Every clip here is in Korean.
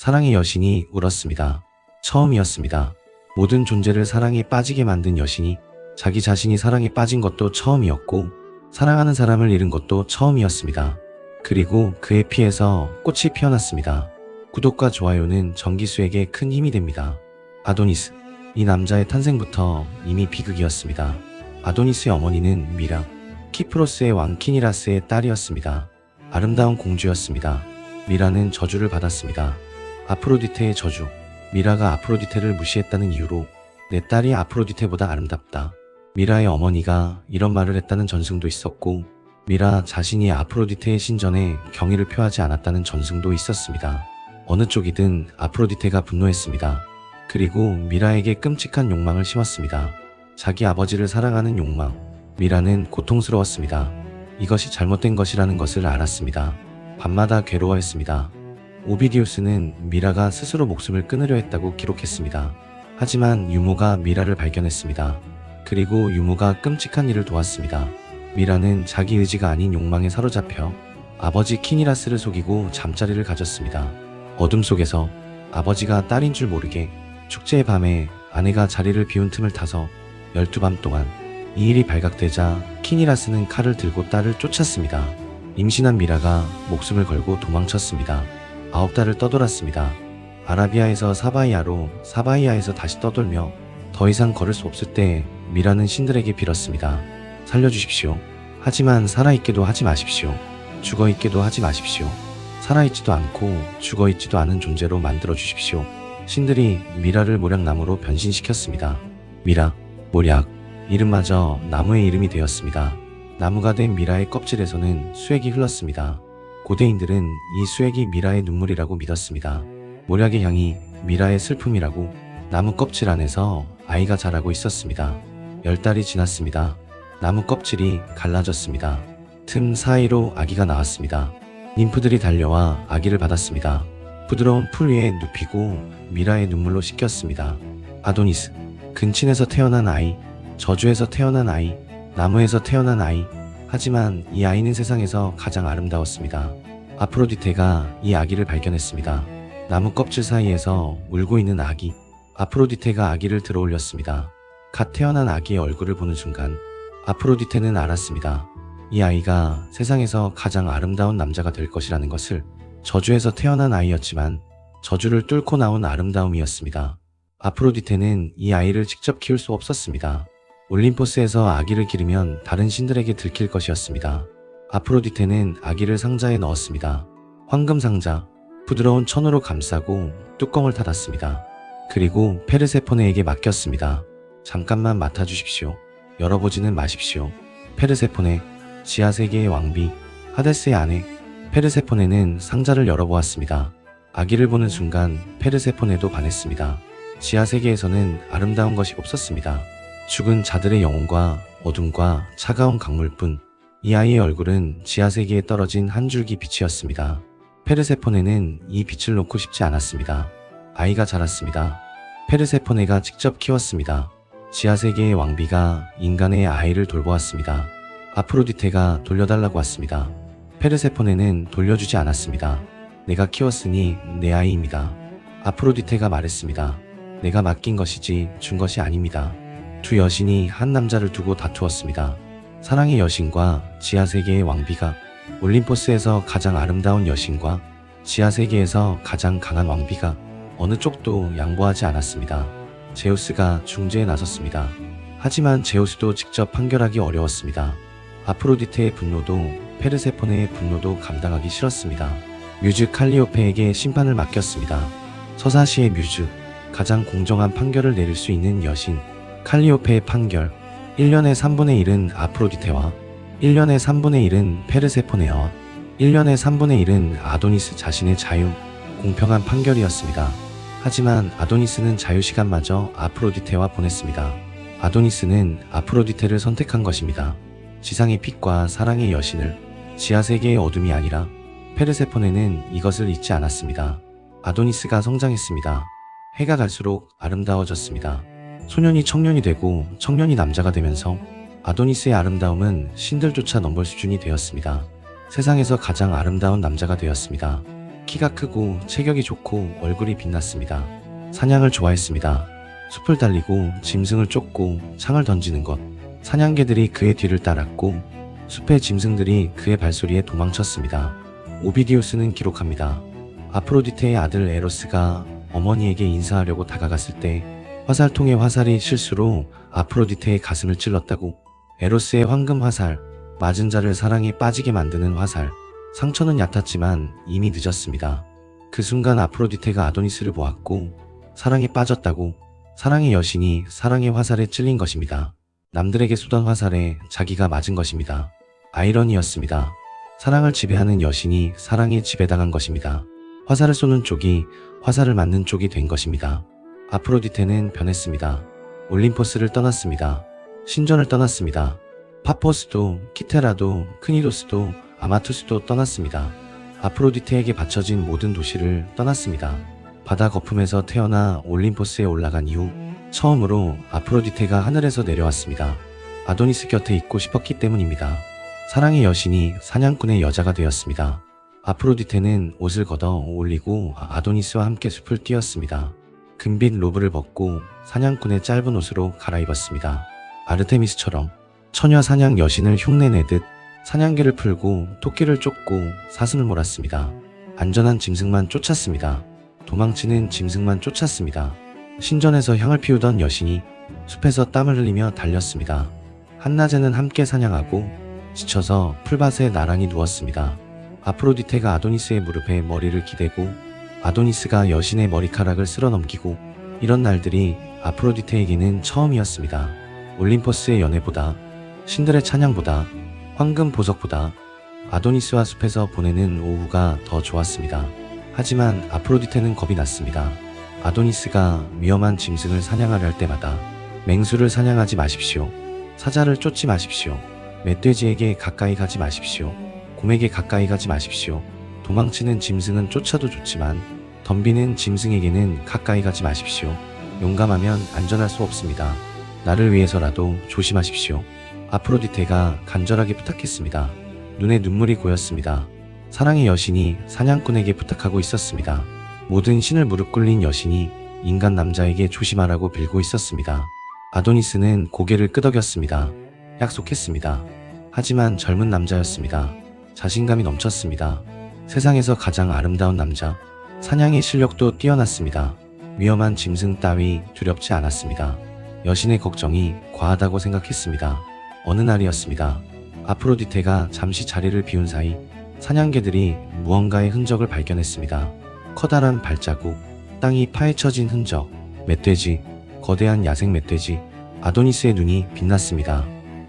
사랑의 여신이 울었습니다. 처음이었습니다. 모든 존재를 사랑에 빠지게 만든 여신이 자기 자신이 사랑에 빠진 것도 처음이었고 사랑하는 사람을 잃은 것도 처음이었습니다. 그리고 그의 피에서 꽃이 피어났습니다. 구독과 좋아요는 정기수에게 큰 힘이 됩니다. 아도니스. 이 남자의 탄생부터 이미 비극이었습니다. 아도니스의 어머니는 미라, 키프로스의 왕 키니라스의 딸이었습니다. 아름다운 공주였습니다. 미라는 저주를 받았습니다. 아프로디테의 저주. 미라가 아프로디테를 무시했다는 이유로 내 딸이 아프로디테보다 아름답다. 미라의 어머니가 이런 말을 했다는 전승도 있었고 미라 자신이 아프로디테의 신전에 경의를 표하지 않았다는 전승도 있었습니다. 어느 쪽이든 아프로디테가 분노했습니다. 그리고 미라에게 끔찍한 욕망을 심었습니다. 자기 아버지를 사랑하는 욕망. 미라는 고통스러웠습니다. 이것이 잘못된 것이라는 것을 알았습니다. 밤마다 괴로워했습니다. 오비디우스는 미라가 스스로 목숨을 끊으려 했다고 기록했습니다. 하지만 유모가 미라를 발견했습니다. 그리고 유모가 끔찍한 일을 도왔습니다. 미라는 자기 의지가 아닌 욕망에 사로잡혀 아버지 키니라스를 속이고 잠자리를 가졌습니다. 어둠 속에서 아버지가 딸인 줄 모르게 축제의 밤에 아내가 자리를 비운 틈을 타서 12밤 동안 이 일이 발각되자 키니라스는 칼을 들고 딸을 쫓았습니다. 임신한 미라가 목숨을 걸고 도망쳤습니다. 9달을 떠돌았습니다. 아라비아에서 사바이아로, 사바이아에서 다시 떠돌며 더 이상 걸을 수 없을 때 미라는 신들에게 빌었습니다. 살려주십시오. 하지만 살아있게도 하지 마십시오. 죽어있게도 하지 마십시오. 살아있지도 않고 죽어있지도 않은 존재로 만들어 주십시오. 신들이 미라를 모략나무로 변신시켰습니다. 미라, 모략. 이름마저 나무의 이름이 되었습니다. 나무가 된 미라의 껍질에서는 수액이 흘렀습니다. 고대인들은 이 수액이 미라의 눈물이라고 믿었습니다. 모략의 향이 미라의 슬픔이라고 나무 껍질 안에서 아이가 자라고 있었습니다. 10달이 지났습니다. 나무 껍질이 갈라졌습니다. 틈 사이로 아기가 나왔습니다. 님프들이 달려와 아기를 받았습니다. 부드러운 풀 위에 눕히고 미라의 눈물로 씻겼습니다. 아도니스. 근친에서 태어난 아이, 저주에서 태어난 아이, 나무에서 태어난 아이. 하지만 이 아이는 세상에서 가장 아름다웠습니다. 아프로디테가 이 아기를 발견했습니다. 나무 껍질 사이에서 울고 있는 아기. 아프로디테가 아기를 들어올렸습니다. 갓 태어난 아기의 얼굴을 보는 순간 아프로디테는 알았습니다. 이 아이가 세상에서 가장 아름다운 남자가 될 것이라는 것을. 저주에서 태어난 아이였지만 저주를 뚫고 나온 아름다움이었습니다. 아프로디테는 이 아이를 직접 키울 수 없었습니다. 올림포스에서 아기를 기르면 다른 신들에게 들킬 것이었습니다. 아프로디테는 아기를 상자에 넣었습니다. 황금 상자, 부드러운 천으로 감싸고 뚜껑을 닫았습니다. 그리고 페르세포네에게 맡겼습니다. 잠깐만 맡아주십시오. 열어보지는 마십시오. 페르세포네, 지하세계의 왕비, 하데스의 아내. 페르세포네는 상자를 열어보았습니다. 아기를 보는 순간 페르세포네도 반했습니다. 지하세계에서는 아름다운 것이 없었습니다. 죽은 자들의 영혼과 어둠과 차가운 강물뿐. 이 아이의 얼굴은 지하세계에 떨어진 한 줄기 빛이었습니다. 페르세포네는 이 빛을 놓고 싶지 않았습니다. 아이가 자랐습니다. 페르세포네가 직접 키웠습니다. 지하세계의 왕비가 인간의 아이를 돌보았습니다. 아프로디테가 돌려달라고 왔습니다. 페르세포네는 돌려주지 않았습니다. 내가 키웠으니 내 아이입니다. 아프로디테가 말했습니다. 내가 맡긴 것이지 준 것이 아닙니다. 두 여신이 한 남자를 두고 다투었습니다. 사랑의 여신과 지하세계의 왕비가. 올림포스에서 가장 아름다운 여신과 지하세계에서 가장 강한 왕비가. 어느 쪽도 양보하지 않았습니다. 제우스가 중재에 나섰습니다. 하지만 제우스도 직접 판결하기 어려웠습니다. 아프로디테의 분노도 페르세포네의 분노도 감당하기 싫었습니다. 뮤즈 칼리오페에게 심판을 맡겼습니다. 서사시의 뮤즈, 가장 공정한 판결을 내릴 수 있는 여신. 칼리오페의 판결. 1년의 3분의 1은 아프로디테와 1년의 3분의 1은 페르세포네와 1년의 3분의 1은 아도니스 자신의 자유. 공평한 판결이었습니다. 하지만 아도니스는 자유시간마저 아프로디테와 보냈습니다. 아도니스는 아프로디테를 선택한 것입니다. 지상의 빛과 사랑의 여신을. 지하세계의 어둠이 아니라. 페르세포네는 이것을 잊지 않았습니다. 아도니스가 성장했습니다. 해가 갈수록 아름다워졌습니다. 소년이 청년이 되고 청년이 남자가 되면서 아도니스의 아름다움은 신들조차 넘볼 수준이 되었습니다. 세상에서 가장 아름다운 남자가 되었습니다. 키가 크고 체격이 좋고 얼굴이 빛났습니다. 사냥을 좋아했습니다. 숲을 달리고 짐승을 쫓고 창을 던지는 것. 사냥개들이 그의 뒤를 따랐고 숲의 짐승들이 그의 발소리에 도망쳤습니다. 오비디우스는 기록합니다. 아프로디테의 아들 에로스가 어머니에게 인사하려고 다가갔을 때 화살통의 화살이 실수로 아프로디테의 가슴을 찔렀다고. 에로스의 황금 화살, 맞은 자를 사랑에 빠지게 만드는 화살. 상처는 얕았지만 이미 늦었습니다. 그 순간 아프로디테가 아도니스를 보았고 사랑에 빠졌다고. 사랑의 여신이 사랑의 화살에 찔린 것입니다. 남들에게 쏘던 화살에 자기가 맞은 것입니다. 아이러니였습니다. 사랑을 지배하는 여신이 사랑에 지배당한 것입니다. 화살을 쏘는 쪽이 화살을 맞는 쪽이 된 것입니다. 아프로디테는 변했습니다. 올림포스를 떠났습니다. 신전을 떠났습니다. 파포스도, 키테라도, 크니도스도, 아마투스도 떠났습니다. 아프로디테에게 바쳐진 모든 도시를 떠났습니다. 바다 거품에서 태어나 올림포스에 올라간 이후 처음으로 아프로디테가 하늘에서 내려왔습니다. 아도니스 곁에 있고 싶었기 때문입니다. 사랑의 여신이 사냥꾼의 여자가 되었습니다. 아프로디테는 옷을 걷어 올리고 아도니스와 함께 숲을 뛰었습니다. 금빛 로브를 벗고 사냥꾼의 짧은 옷으로 갈아입었습니다. 아르테미스처럼 처녀 사냥 여신을 흉내내듯 사냥개를 풀고 토끼를 쫓고 사슴을 몰았습니다. 안전한 짐승만 쫓았습니다. 도망치는 짐승만 쫓았습니다. 신전에서 향을 피우던 여신이 숲에서 땀을 흘리며 달렸습니다. 한낮에는 함께 사냥하고 지쳐서 풀밭에 나란히 누웠습니다. 아프로디테가 아도니스의 무릎에 머리를 기대고 아도니스가 여신의 머리카락을 쓸어넘기고 이런 날들이 아프로디테에게는 처음이었습니다. 올림포스의 연회보다, 신들의 찬양보다, 황금 보석보다 아도니스와 숲에서 보내는 오후가 더 좋았습니다. 하지만 아프로디테는 겁이 났습니다. 아도니스가 위험한 짐승을 사냥하려 할 때마다 맹수를 사냥하지 마십시오. 사자를 쫓지 마십시오. 멧돼지에게 가까이 가지 마십시오. 곰에게 가까이 가지 마십시오. 도망치는 짐승은 쫓아도 좋지만 덤비는 짐승에게는 가까이 가지 마십시오. 용감하면 안전할 수 없습니다. 나를 위해서라도 조심하십시오. 아프로디테가 간절하게 부탁했습니다. 눈에 눈물이 고였습니다. 사랑의 여신이 사냥꾼에게 부탁하고 있었습니다. 모든 신을 무릎 꿇린 여신이 인간 남자에게 조심하라고 빌고 있었습니다. 아도니스는 고개를 끄덕였습니다. 약속했습니다. 하지만 젊은 남자였습니다. 자신감이 넘쳤습니다. 세상에서 가장 아름다운 남자. 사냥의 실력도 뛰어났습니다. 위험한 짐승 따위 두렵지 않았습니다. 여신의 걱정이 과하다고 생각했습니다. 어느 날이었습니다. 아프로디테가 잠시 자리를 비운 사이 사냥개들이 무언가의 흔적을 발견했습니다. 커다란 발자국, 땅이 파헤쳐진 흔적, 멧돼지, 거대한 야생 멧돼지. 아도니스의 눈이 빛났습니다.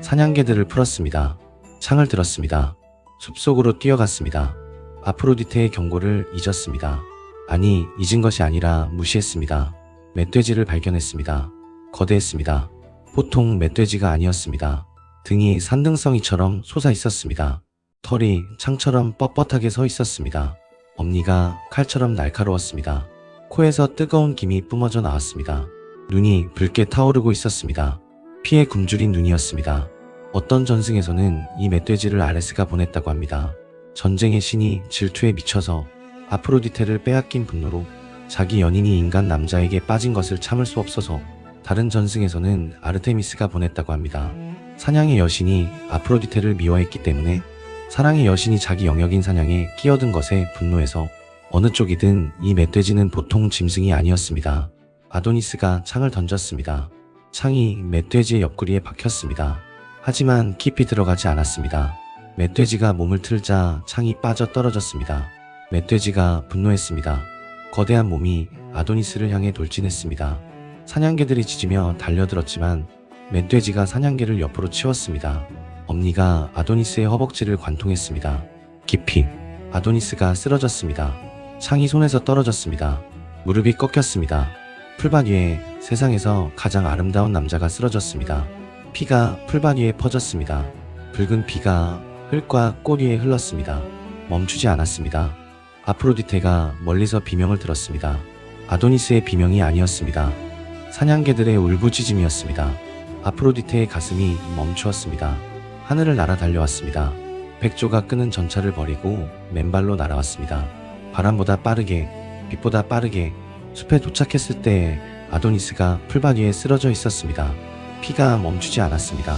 사냥개들을 풀었습니다. 창을 들었습니다. 숲속으로 뛰어갔습니다. 아프로디테의 경고를 잊었습니다. 아니, 잊은 것이 아니라 무시했습니다. 멧돼지를 발견했습니다. 거대했습니다. 보통 멧돼지가 아니었습니다. 등이 산등성이처럼 솟아 있었습니다. 털이 창처럼 뻣뻣하게 서 있었습니다. 앞니가 칼처럼 날카로웠습니다. 코에서 뜨거운 김이 뿜어져 나왔습니다. 눈이 붉게 타오르고 있었습니다. 피에 굶주린 눈이었습니다. 어떤 전승에서는 이 멧돼지를 아레스가 보냈다고 합니다. 전쟁의 신이 질투에 미쳐서 아프로디테를 빼앗긴 분노로 자기 연인이 인간 남자에게 빠진 것을 참을 수 없어서 다른 전승에서는 아르테미스가 보냈다고 합니다. 사냥의 여신이 아프로디테를 미워했기 때문에 사랑의 여신이 자기 영역인 사냥에 끼어든 것에 분노해서 어느 쪽이든 이 멧돼지는 보통 짐승이 아니었습니다. 아도니스가 창을 던졌습니다. 창이 멧돼지의 옆구리에 박혔습니다. 하지만 깊이 들어가지 않았습니다. 멧돼지가 몸을 틀자 창이 빠져 떨어졌습니다. 멧돼지가 분노했습니다. 거대한 몸이 아도니스를 향해 돌진했습니다. 사냥개들이 짖으며 달려들었지만 멧돼지가 사냥개를 옆으로 치웠습니다. 엄니가 아도니스의 허벅지를 관통했습니다. 깊이. 아도니스가 쓰러졌습니다. 창이 손에서 떨어졌습니다. 무릎이 꺾였습니다. 풀밭 위에 세상에서 가장 아름다운 남자가 쓰러졌습니다. 피가 풀밭 위에 퍼졌습니다. 붉은 피가 흙과 꽃 위에 흘렀습니다. 멈추지 않았습니다. 아프로디테가 멀리서 비명을 들었습니다. 아도니스의 비명이 아니었습니다. 사냥개들의 울부짖음이었습니다. 아프로디테의 가슴이 멈추었습니다. 하늘을 날아 달려왔습니다. 백조가 끄는 전차를 버리고 맨발로 날아왔습니다. 바람보다 빠르게, 빛보다 빠르게 숲에 도착했을 때 아도니스가 풀밭 위에 쓰러져 있었습니다. 피가 멈추지 않았습니다.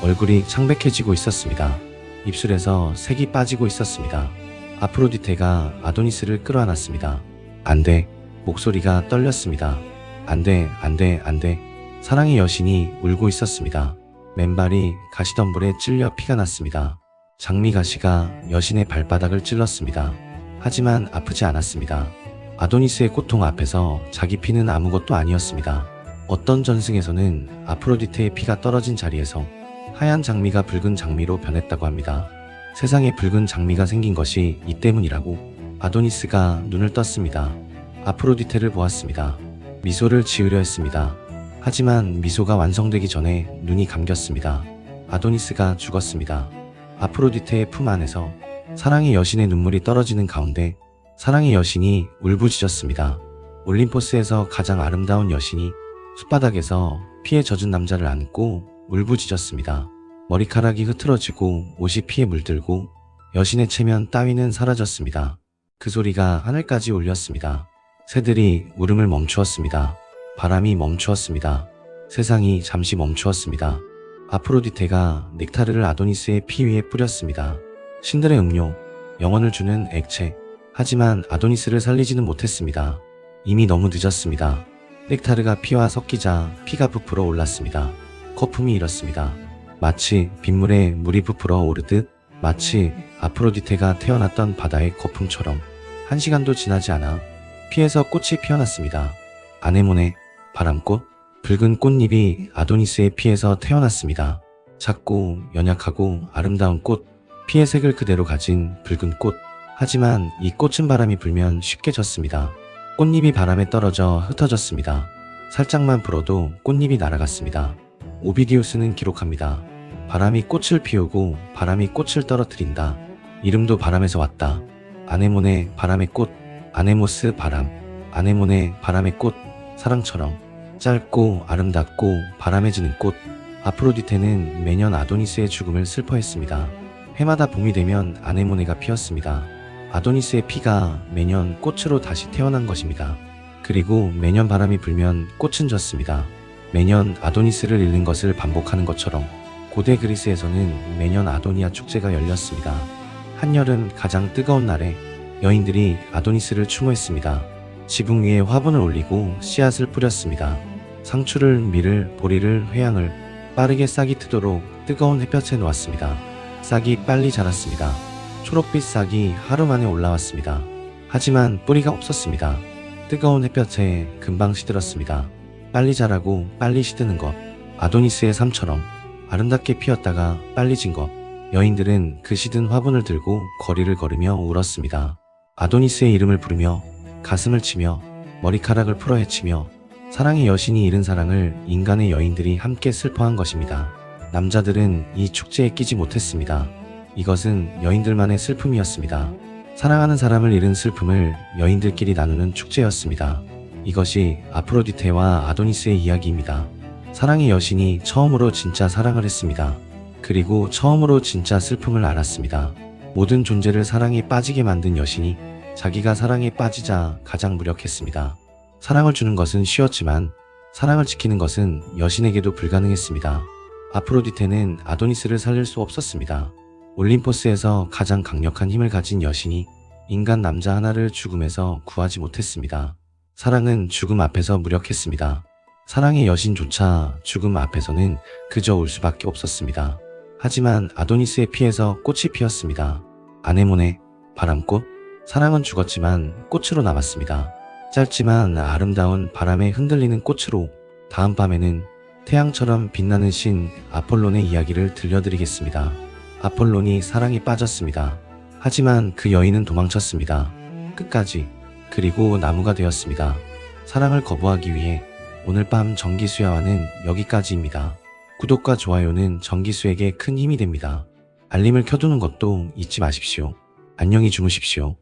얼굴이 창백해지고 있었습니다. 입술에서 색이 빠지고 있었습니다. 아프로디테가 아도니스를 끌어안았습니다. 안 돼. 목소리가 떨렸습니다. 안 돼, 안 돼, 안 돼. 사랑의 여신이 울고 있었습니다. 맨발이 가시덤불에 찔려 피가 났습니다. 장미가시가 여신의 발바닥을 찔렀습니다. 하지만 아프지 않았습니다. 아도니스의 고통 앞에서 자기 피는 아무것도 아니었습니다. 어떤 전승에서는 아프로디테의 피가 떨어진 자리에서 하얀 장미가 붉은 장미로 변했다고 합니다. 세상에 붉은 장미가 생긴 것이 이 때문이라고 아도니스가 눈을 떴습니다. 아프로디테를 보았습니다. 미소를 지으려 했습니다. 하지만 미소가 완성되기 전에 눈이 감겼습니다. 아도니스가 죽었습니다. 아프로디테의 품 안에서 사랑의 여신의 눈물이 떨어지는 가운데 사랑의 여신이 울부짖었습니다. 올림포스에서 가장 아름다운 여신이 숲바닥에서 피에 젖은 남자를 안고 울부짖었습니다. 머리카락이 흐트러지고 옷이 피에 물들고 여신의 체면 따위는 사라졌습니다. 그 소리가 하늘까지 울렸습니다. 새들이 울음을 멈추었습니다. 바람이 멈추었습니다. 세상이 잠시 멈추었습니다. 아프로디테가 넥타르를 아도니스의 피 위에 뿌렸습니다. 신들의 음료, 영혼을 주는 액체. 하지만 아도니스를 살리지는 못했습니다. 이미 너무 늦었습니다. 넥타르가 피와 섞이자 피가 부풀어 올랐습니다. 거품이 일었습니다. 마치 빗물에 물이 부풀어 오르듯, 마치 아프로디테가 태어났던 바다의 거품처럼. 1시간도 지나지 않아 피에서 꽃이 피어났습니다. 아네모네, 바람꽃, 붉은 꽃잎이 아도니스의 피에서 태어났습니다. 작고 연약하고 아름다운 꽃, 피의 색을 그대로 가진 붉은 꽃. 하지만 이 꽃은 바람이 불면 쉽게 졌습니다. 꽃잎이 바람에 떨어져 흩어졌습니다. 살짝만 불어도 꽃잎이 날아갔습니다. 오비디우스는 기록합니다. 바람이 꽃을 피우고 바람이 꽃을 떨어뜨린다. 이름도 바람에서 왔다. 아네모네 바람의 꽃, 아네모스 바람, 아네모네 바람의 꽃. 사랑처럼 짧고 아름답고 바람해지는 꽃. 아프로디테는 매년 아도니스의 죽음을 슬퍼했습니다. 해마다 봄이 되면 아네모네가 피었습니다. 아도니스의 피가 매년 꽃으로 다시 태어난 것입니다. 그리고 매년 바람이 불면 꽃은 졌습니다. 매년 아도니스를 잃는 것을 반복하는 것처럼 고대 그리스에서는 매년 아도니아 축제가 열렸습니다. 한여름 가장 뜨거운 날에 여인들이 아도니스를 추모했습니다. 지붕 위에 화분을 올리고 씨앗을 뿌렸습니다. 상추를, 밀을, 보리를, 회양을 빠르게 싹이 트도록 뜨거운 햇볕에 놓았습니다. 싹이 빨리 자랐습니다. 초록빛 싹이 하루 만에 올라왔습니다. 하지만 뿌리가 없었습니다. 뜨거운 햇볕에 금방 시들었습니다. 빨리 자라고 빨리 시드는 것. 아도니스의 삶처럼 아름답게 피었다가 빨리 진 것. 여인들은 그 시든 화분을 들고 거리를 걸으며 울었습니다. 아도니스의 이름을 부르며 가슴을 치며 머리카락을 풀어 헤치며 사랑의 여신이 잃은 사랑을 인간의 여인들이 함께 슬퍼한 것입니다. 남자들은 이 축제에 끼지 못했습니다. 이것은 여인들만의 슬픔이었습니다. 사랑하는 사람을 잃은 슬픔을 여인들끼리 나누는 축제였습니다. 이것이 아프로디테와 아도니스의 이야기입니다. 사랑의 여신이 처음으로 진짜 사랑을 했습니다. 그리고 처음으로 진짜 슬픔을 알았습니다. 모든 존재를 사랑에 빠지게 만든 여신이 자기가 사랑에 빠지자 가장 무력했습니다. 사랑을 주는 것은 쉬웠지만 사랑을 지키는 것은 여신에게도 불가능했습니다. 아프로디테는 아도니스를 살릴 수 없었습니다. 올림포스에서 가장 강력한 힘을 가진 여신이 인간 남자 하나를 죽음에서 구하지 못했습니다. 사랑은 죽음 앞에서 무력했습니다. 사랑의 여신조차 죽음 앞에서는 그저 울 수밖에 없었습니다. 하지만 아도니스의 피에서 꽃이 피었습니다. 아네모네, 바람꽃. 사랑은 죽었지만 꽃으로 남았습니다. 짧지만 아름다운 바람에 흔들리는 꽃으로. 다음 밤에는 태양처럼 빛나는 신 아폴론의 이야기를 들려드리겠습니다. 아폴론이 사랑에 빠졌습니다. 하지만 그 여인은 도망쳤습니다. 끝까지. 그리고 나무가 되었습니다. 사랑을 거부하기 위해 오늘 밤 정기수야와는 여기까지입니다. 구독과 좋아요는 정기수에게 큰 힘이 됩니다. 알림을 켜두는 것도 잊지 마십시오. 안녕히 주무십시오.